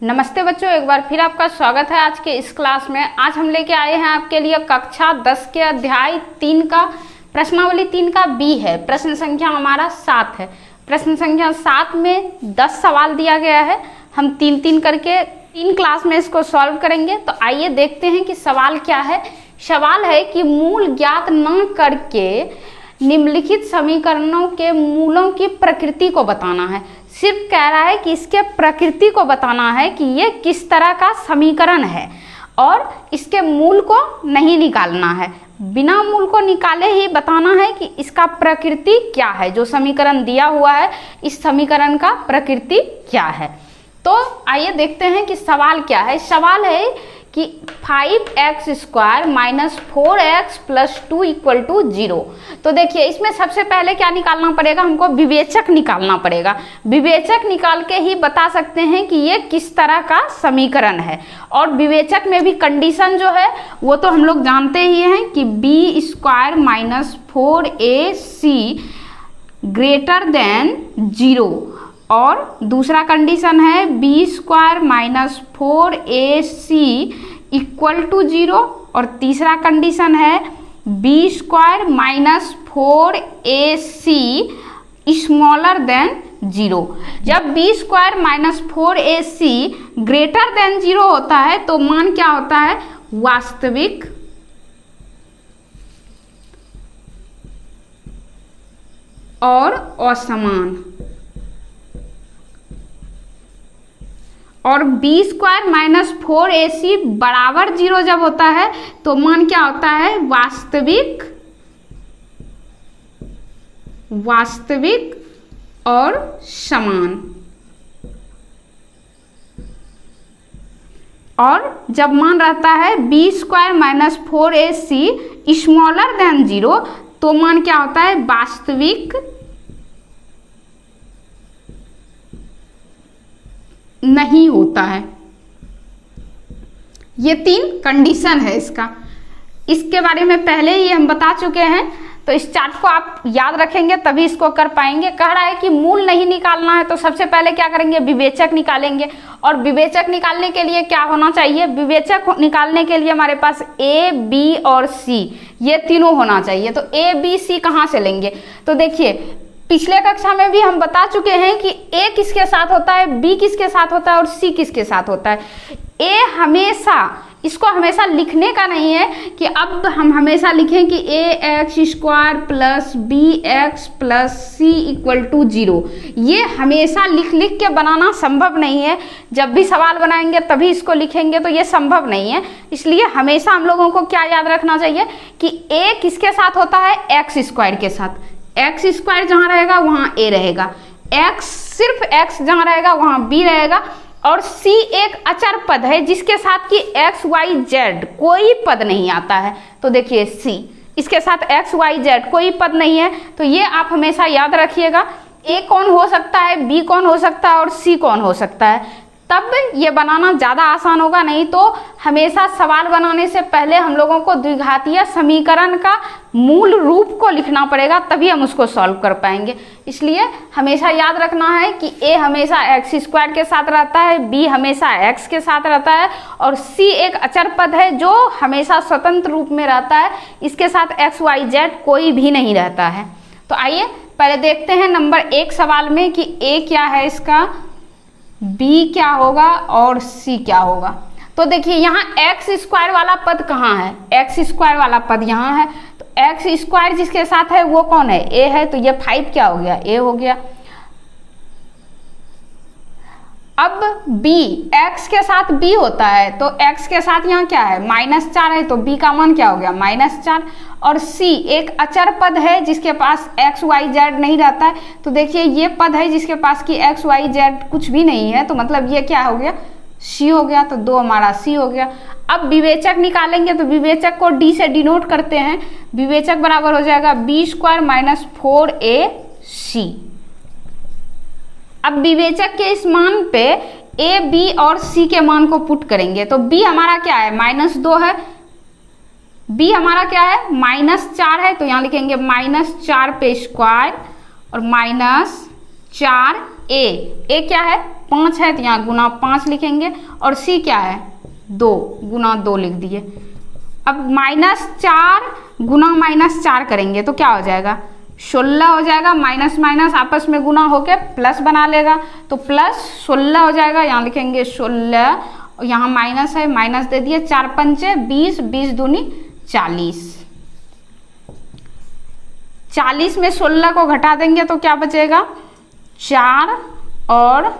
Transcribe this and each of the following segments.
नमस्ते बच्चों, एक बार फिर आपका स्वागत है आज के इस क्लास में। आज हम लेके आए हैं आपके लिए कक्षा 10 के अध्याय 3 का प्रश्नावली 3 का बी है। प्रश्न संख्या हमारा 7 है। प्रश्न संख्या 7 में 10 सवाल दिया गया है। हम 3-3 करके 3 क्लास में इसको सॉल्व करेंगे। तो आइए देखते हैं कि सवाल क्या है। सवाल है कि मूल ज्ञात न करके निम्नलिखित समीकरणों के मूलों की प्रकृति को बताना है। सिर्फ कह रहा है कि इसके प्रकृति को बताना है कि ये किस तरह का समीकरण है और इसके मूल को नहीं निकालना है। बिना मूल को निकाले ही बताना है कि इसका प्रकृति क्या है। जो समीकरण दिया हुआ है इस समीकरण का प्रकृति क्या है। तो आइए देखते हैं कि सवाल क्या है। सवाल है कि 5x² - 4x + 2 = 0। तो देखिए इसमें सबसे पहले क्या निकालना पड़ेगा, हमको विवेचक निकालना पड़ेगा। विवेचक निकाल के ही बता सकते हैं कि ये किस तरह का समीकरण है। और विवेचक में भी कंडीशन जो है वो तो हम लोग जानते ही हैं कि b² - 4ac > 0। और दूसरा कंडीशन है b² - 4ac = 0। और तीसरा कंडीशन है b² - 4ac > 0। जब b² - 4ac > 0 होता है तो मान क्या होता है, वास्तविक और असमान। और b² - 4ac = 0 जब होता है तो मान क्या होता है, वास्तविक और समान। और जब मान रहता है b² - 4ac > 0 तो मान क्या होता है, वास्तविक नहीं होता है। ये 3 कंडीशन है इसका। इसके बारे में पहले ही हम बता चुके हैं, तो इस चार्ट को आप याद रखेंगे तभी इसको कर पाएंगे। कह रहा है कि मूल नहीं निकालना है तो सबसे पहले क्या करेंगे, विवेचक निकालेंगे। और विवेचक निकालने के लिए क्या होना चाहिए, विवेचक निकालने के लिए हमारे पास a, b और c ये तीनों होना चाहिए। तो a, b, c कहाँ से लेंगे, तो देखिए पिछले कक्षा में भी हम बता चुके हैं कि a किसके साथ होता है, b किसके साथ होता है और c किसके साथ होता है। a हमेशा, इसको हमेशा लिखने का नहीं है कि अब हम हमेशा लिखें कि ax² + bx + c = 0। ये हमेशा लिख के बनाना संभव नहीं है। जब भी सवाल बनाएंगे तभी इसको लिखेंगे तो ये संभव नहीं है। इसलिए हमेशा हम लोगों को क्या याद रखना चाहिए कि a किसके साथ होता है, x² के साथ। x² जहाँ रहेगा वहाँ a रहेगा, सिर्फ x जहाँ रहेगा वहाँ b रहेगा। और c एक अचर पद है जिसके साथ कि x, y, z कोई पद नहीं आता है। तो देखिए c, इसके साथ x, y, z कोई पद नहीं है। तो ये आप हमेशा याद रखिएगा। a कौन हो सकता है, b कौन हो सकता है और c कौन हो सकता है, तब ये बनाना ज़्यादा आसान होगा। नहीं तो हमेशा सवाल बनाने से पहले हम लोगों को द्विघातीय समीकरण का मूल रूप को लिखना पड़ेगा, तभी हम उसको सॉल्व कर पाएंगे। इसलिए हमेशा याद रखना है कि a हमेशा x² के साथ रहता है, b हमेशा x के साथ रहता है और c एक अचर पद है जो हमेशा स्वतंत्र रूप में रहता है। इसके साथ x, y, z कोई भी नहीं रहता है। तो आइए पहले देखते हैं नंबर 1 सवाल में कि a क्या है इसका, b क्या होगा और c क्या होगा। तो देखिए यहाँ x² वाला पद कहाँ है, x² वाला पद यहाँ है। तो x² जिसके साथ है वो कौन है, a है। तो ये 5 क्या हो गया, a हो गया। अब b, x के साथ b होता है तो x के साथ यहाँ क्या है, -4 है। तो b का मान क्या हो गया, -4। और c एक अचर पद है जिसके पास x, y, z नहीं रहता है। तो देखिए ये पद है जिसके पास कि x, y, z कुछ भी नहीं है। तो मतलब ये क्या हो गया, c हो गया। तो 2 हमारा c हो गया। अब विवेचक निकालेंगे तो विवेचक को d से डिनोट करते हैं। विवेचक बराबर हो जाएगा b² - 4ac। अब विवेचक के इस मान पे a, b और c के मान को पुट करेंगे। तो b हमारा क्या है, -2 है। b हमारा क्या है, -4 है। तो यहाँ लिखेंगे -4 पे स्क्वायर और -4 ए क्या है 5 है, तो यहाँ गुना 5 लिखेंगे, और सी क्या है 2, गुना 2 लिख दिए। अब -4 गुना -4 करेंगे तो क्या हो जाएगा 16 हो जाएगा, माइनस माइनस आपस में गुना होके प्लस बना लेगा, तो +16 हो जाएगा। यहाँ लिखेंगे 16, यहाँ माइनस है, माइनस दे दिए, 4 पंचे 20, 20 दूनी 40, 40 में 16 को घटा देंगे तो क्या बचेगा 4 और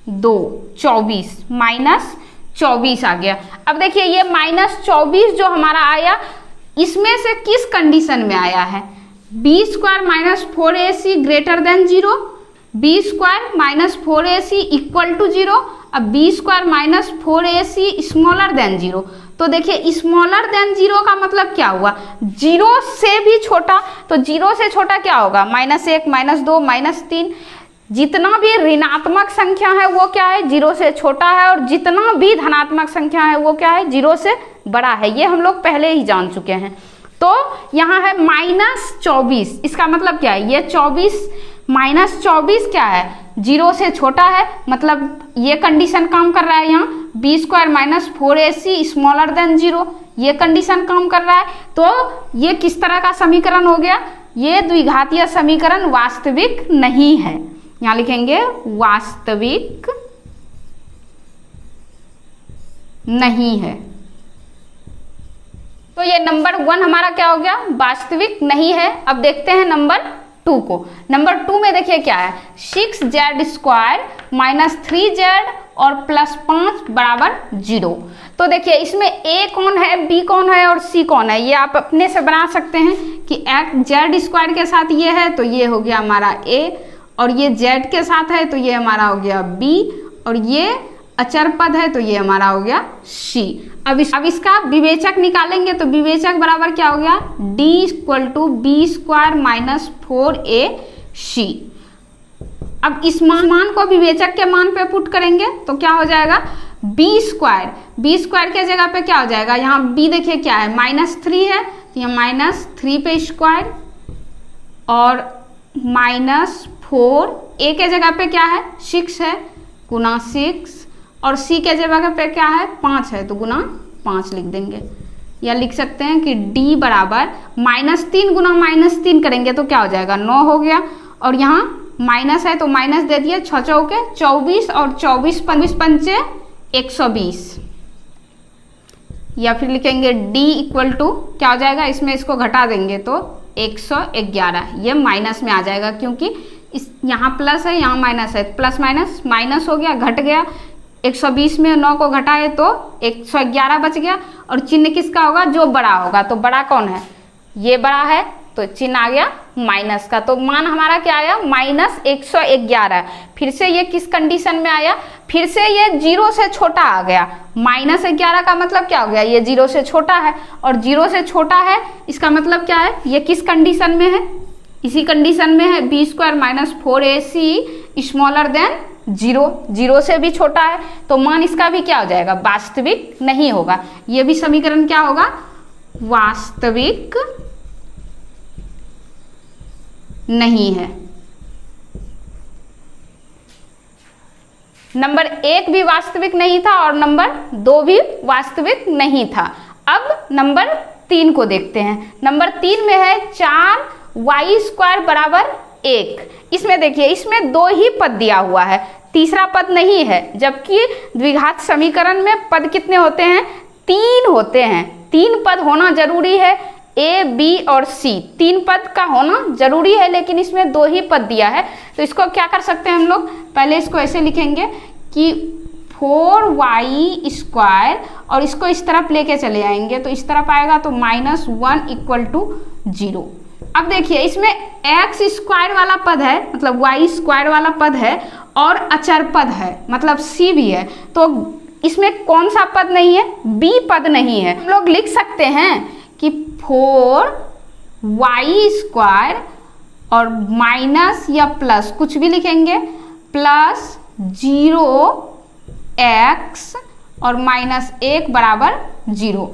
2 24, -24 आ गया। अब देखिए ये -24 जो हमारा आया, इसमें से किस कंडीशन में आया है, b² - 4ac greater than 0, b² - 4ac equal to 0, अब b² - 4ac स्मॉलर देन 0। तो देखिए स्मॉलर देन 0 का मतलब क्या हुआ, 0 से भी छोटा, तो 0 से छोटा क्या होगा -1 -2 -3, जितना भी ऋणात्मक संख्या है वो क्या है 0 से छोटा है, और जितना भी धनात्मक संख्या है वो क्या है 0 से बड़ा है। ये हम लोग पहले ही जान चुके हैं। तो यहाँ है -24, इसका मतलब क्या है, ये 24 क्या है 0 से छोटा है, मतलब ये कंडीशन काम कर रहा है। यहाँ b² - 4ac स्मॉलर देन 0, ये कंडीशन काम कर रहा है। तो ये किस तरह का समीकरण हो गया, ये द्विघातीय समीकरण वास्तविक नहीं है। यहाँ लिखेंगे वास्तविक नहीं है। तो ये नंबर 1 हमारा क्या हो गया, वास्तविक नहीं है। अब देखते हैं नंबर 2 को। नंबर 2 में देखिए क्या है, 6z² - 3z और +5 = 0। तो देखिए इसमें a कौन है, b कौन है और c कौन है, ये आप अपने से बना सकते हैं कि z² के साथ ये है तो ये हो गया हमारा a, और ये z के साथ है तो ये हमारा हो गया b, और ये अचर पद है तो ये हमारा हो गया c। अब इसका विवेचक निकालेंगे तो विवेचक बराबर क्या हो गया, d = b² - 4ac। अब इस मान को विवेचक के मान पे पुट करेंगे तो क्या हो जाएगा, b² के जगह पे क्या हो जाएगा, यहाँ b देखिए क्या है -3 है, तो यहाँ -3 पे स्क्वायर, और -4, a के जगह पे क्या है 6 है, गुना 6, और c के जगह पे क्या है 5 है, तो गुना 5 लिख देंगे। या लिख सकते हैं कि d बराबर -3 गुना -3 करेंगे तो क्या हो जाएगा 9 हो गया, और यहाँ माइनस है तो माइनस दे दिए, 6 चौके 24, और 24 पंचे 120। या फिर लिखेंगे d = क्या हो जाएगा, इसमें इसको घटा देंगे तो 111, ये माइनस में आ जाएगा क्योंकि इस यहाँ प्लस है यहाँ माइनस है, प्लस माइनस हो गया, घट गया। 120 में 9 को घटाए तो 111 बच गया, और चिन्ह किसका होगा, जो बड़ा होगा। तो बड़ा कौन है, ये बड़ा है, तो चिन्ह आ गया माइनस का। तो मान हमारा क्या आया -111। फिर से ये किस कंडीशन में आया, फिर से ये 0 से छोटा आ गया। -11 का मतलब क्या हो गया, ये 0 से छोटा है, और 0 से छोटा है इसका मतलब क्या है, ये किस कंडीशन में है, इसी कंडीशन में है, b² - 4ac स्मॉलर देन 0, 0 से भी छोटा है, तो मान इसका भी क्या हो जाएगा, वास्तविक नहीं होगा। ये भी समीकरण क्या होगा, वास्तविक नहीं है। नंबर 1 भी वास्तविक नहीं था और नंबर 2 भी वास्तविक नहीं था। अब नंबर 3 को देखते हैं। नंबर 3 में है 4y² = 1। इसमें देखिए इसमें 2 ही पद दिया हुआ है, तीसरा पद नहीं है, जबकि द्विघात समीकरण में पद कितने होते हैं, 3 होते हैं। 3 पद होना जरूरी है, a, b और c 3 पद का होना जरूरी है, लेकिन इसमें 2 ही पद दिया है। तो इसको क्या कर सकते हैं हम लोग, पहले इसको ऐसे लिखेंगे कि 4y² और इसको इस तरफ लेके चले आएंगे तो इस तरफ आएगा तो -1 = 0। अब देखिए इसमें x² वाला पद है, मतलब y² वाला पद है, और अचर पद है, मतलब c भी है। तो इसमें कौन सा पद नहीं है, b पद नहीं है। हम लोग लिख सकते हैं कि 4y² और माइनस या प्लस कुछ भी लिखेंगे, प्लस 0x और -1 = 0।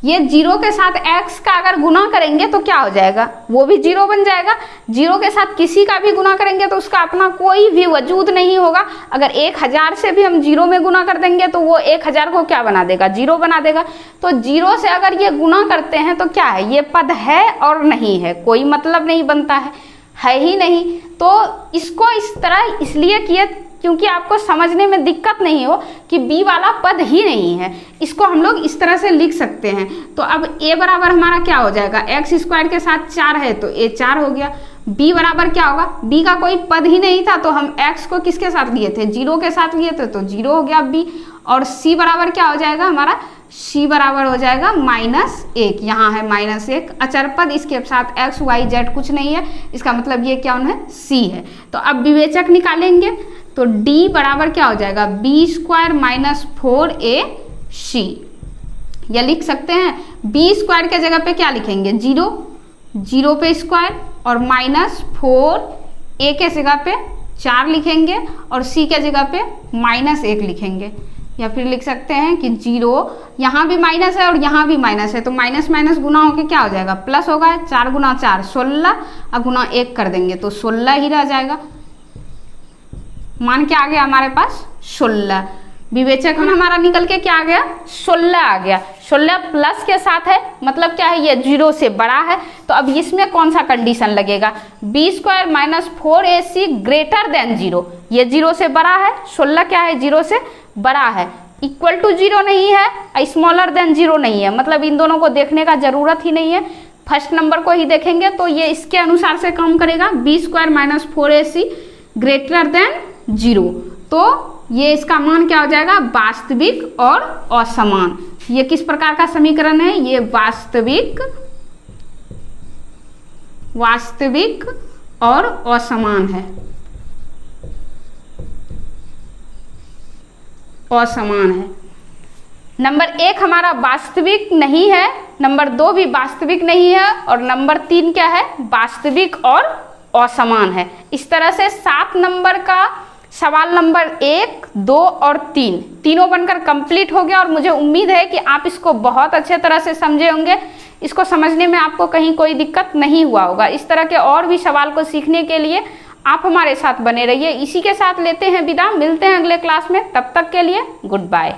ये 0 के साथ x का अगर गुना करेंगे तो क्या हो जाएगा, वो भी 0 बन जाएगा। 0 के साथ किसी का भी गुना करेंगे तो उसका अपना कोई भी वजूद नहीं होगा। अगर 1000 से भी हम 0 में गुना कर देंगे तो वो 1000 को क्या बना देगा, 0 बना देगा। तो 0 से अगर ये गुना करते हैं तो क्या है, ये पद है और नहीं है, कोई मतलब नहीं बनता है ही नहीं। तो इसको इस तरह इसलिए किए क्योंकि आपको समझने में दिक्कत नहीं हो कि b वाला पद ही नहीं है। इसको हम लोग इस तरह से लिख सकते हैं। तो अब a बराबर हमारा क्या हो जाएगा, x स्क्वायर के साथ 4 है तो a 4 हो गया। b बराबर क्या होगा, b का कोई पद ही नहीं था तो हम x को किसके साथ लिए थे, 0 के साथ लिए थे तो 0 हो गया b। और c बराबर क्या हो जाएगा हमारा, c बराबर हो जाएगा -1। यहाँ है -1 अचर पद, इसके साथ x y z कुछ नहीं है, इसका मतलब ये क्या है, c है। तो अब विवेचक निकालेंगे तो d बराबर क्या हो जाएगा, b स्क्वायर -4ac। या लिख सकते हैं b स्क्वायर के जगह पे क्या लिखेंगे, 0 पे स्क्वायर और -4a के जगह पे 4 लिखेंगे और c के जगह पे -1 लिखेंगे। या फिर लिख सकते हैं कि 0, यहाँ भी माइनस है और यहाँ भी माइनस है तो माइनस माइनस गुना होके क्या हो जाएगा, प्लस होगा। 4 गुना 4 16 और गुना 1 कर देंगे तो 16 ही रह जाएगा। मान क्या आ गया हमारे पास, 16। विवेचक में हमारा निकल के क्या आ गया, 16 आ गया। 16 प्लस के साथ है, मतलब क्या है, ये 0 से बड़ा है। तो अब इसमें कौन सा कंडीशन लगेगा, b square -4ac greater than 0। ये 0 से बड़ा है, 16 क्या है, 0 से बड़ा है, इक्वल टू 0 नहीं है, स्मॉलर देन 0 नहीं है। मतलब इन दोनों को देखने का जरूरत ही नहीं है, फर्स्ट नंबर को ही देखेंगे तो ये इसके अनुसार से काम करेगा। b square -4ac greater than 0, तो ये इसका मान क्या हो जाएगा, वास्तविक और असमान। ये किस प्रकार का समीकरण है, ये वास्तविक और असमान है, असमान है। नंबर 1 हमारा वास्तविक नहीं है, नंबर 2 भी वास्तविक नहीं है और नंबर 3 क्या है, वास्तविक और असमान है। इस तरह से 7 नंबर का सवाल नंबर 1, 2 और 3 तीनों बनकर कंप्लीट हो गया और मुझे उम्मीद है कि आप इसको बहुत अच्छे तरह से समझे होंगे। इसको समझने में आपको कहीं कोई दिक्कत नहीं हुआ होगा। इस तरह के और भी सवाल को सीखने के लिए आप हमारे साथ बने रहिए। इसी के साथ लेते हैं विदा, मिलते हैं अगले क्लास में, तब तक के लिए गुड बाय।